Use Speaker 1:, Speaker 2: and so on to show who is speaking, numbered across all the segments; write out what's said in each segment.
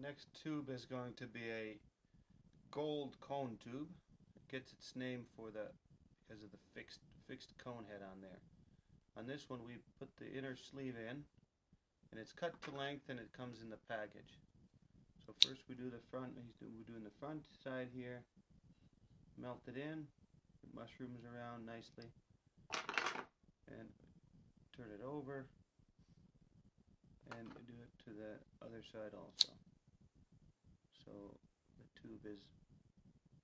Speaker 1: next tube is going to be a gold cone tube. It gets its name because of the fixed cone head on there. On this one we put the inner sleeve in, and it's cut to length and it comes in the package. So first we do the front. We're doing the front side here. Melt it in. It mushrooms around nicely, and turn it over, and do it to the other side also. So the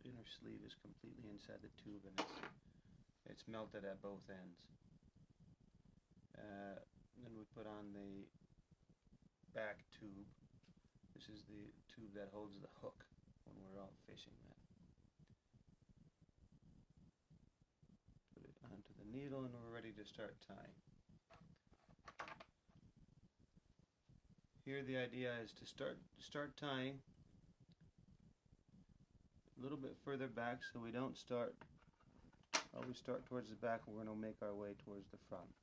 Speaker 1: inner sleeve is completely inside the tube, and it's melted at both ends. Then we put on the back tube. This is the tube that holds the hook when we're out fishing that. Put it onto the needle and we're ready to start tying. Here the idea is to start tying a little bit further back, so we don't always start towards the back, and we're going to make our way towards the front.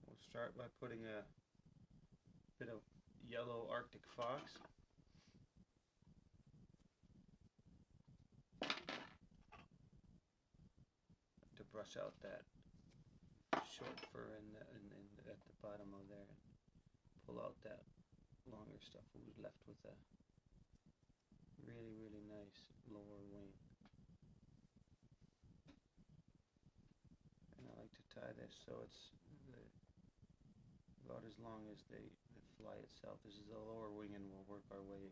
Speaker 1: We'll start by putting a bit of yellow Arctic fox. To brush out that short fur at the bottom of there, and pull out that longer stuff. We're left with a really nice lower wing. And I like to tie this so it's about as long as the fly itself. This is the lower wing, and we'll work our way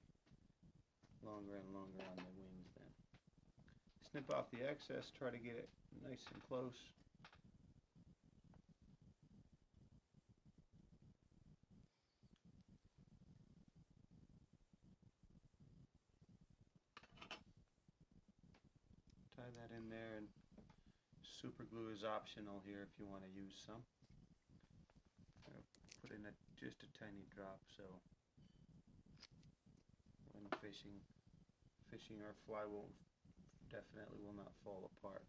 Speaker 1: longer and longer on the wings then. Snip off the excess, try to get it nice and close. Tie that in there, and super glue is optional here if you want to use some. Put in just a tiny drop, so when fishing our fly definitely will not fall apart.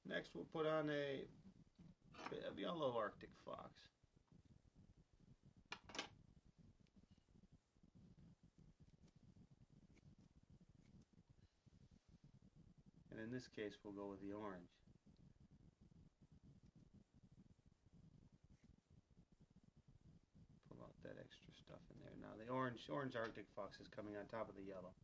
Speaker 1: Next we'll put on a bit of yellow Arctic fox. And in this case we'll go with the orange. Pull out that extra stuff in there. Now the orange Arctic fox is coming on top of the yellow.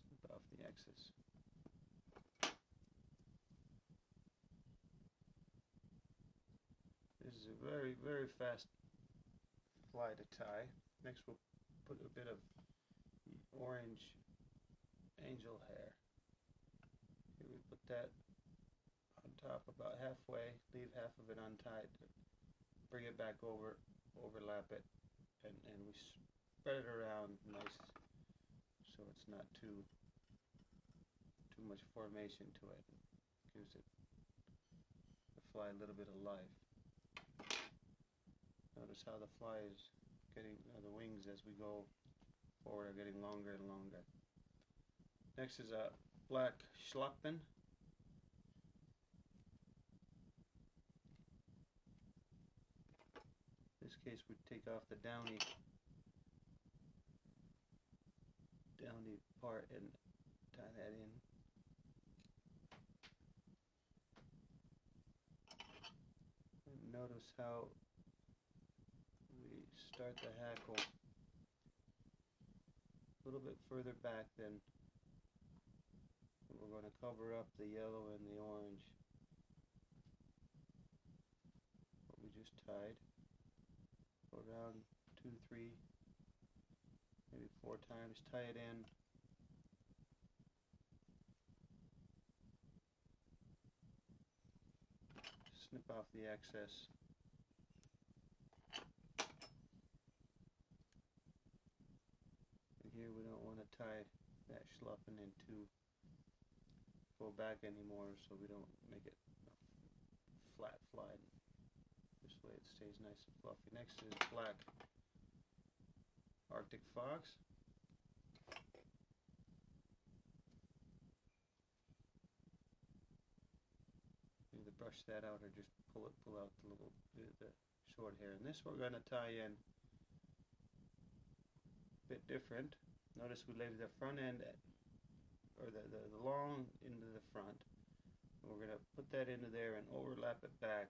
Speaker 1: Snip off the excess. This is a very fast fly to tie. Next we'll put a bit of orange angel hair. Here we put that on top about halfway, leave half of it untied, bring it back over, overlap it, and we spread it around nice so it's not too much formation to it. Gives it the fly a little bit of life. Notice how the fly is getting, the wings as we go forward are getting longer and longer. Next is a black Schlappen. In this case we take off the downy part and tie that in. And notice how we start the hackle a little bit further back than we're going to cover up the yellow and the orange, what we just tied. Go around 2, 3, maybe 4 times, tie it in. Snip off the excess. And here we don't want to tie that Schlappen into go back anymore, so we don't make it flat fly. This way it stays nice and fluffy. Next is black Arctic fox. Either brush that out or just pull out the short hair. And this we're going to tie in a bit different. Notice we laid the front end, or the long into the front. And we're going to put that into there and overlap it back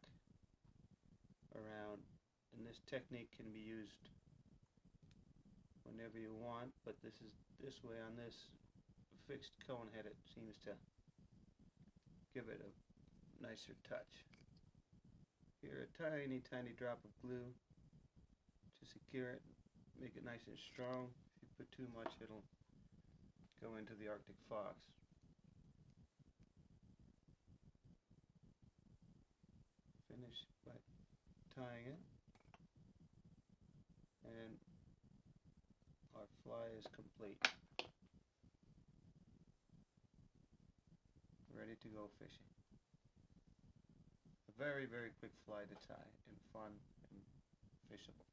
Speaker 1: around. And this technique can be used whenever you want, but this way on this fixed cone head, it seems to give it a nicer touch. Here, a tiny drop of glue to secure it, make it nice and strong. If you put too much, it'll go into the Arctic fox. Finish by tying it, and our fly is complete. Ready to go fishing. A very quick fly to tie, and fun and fishable.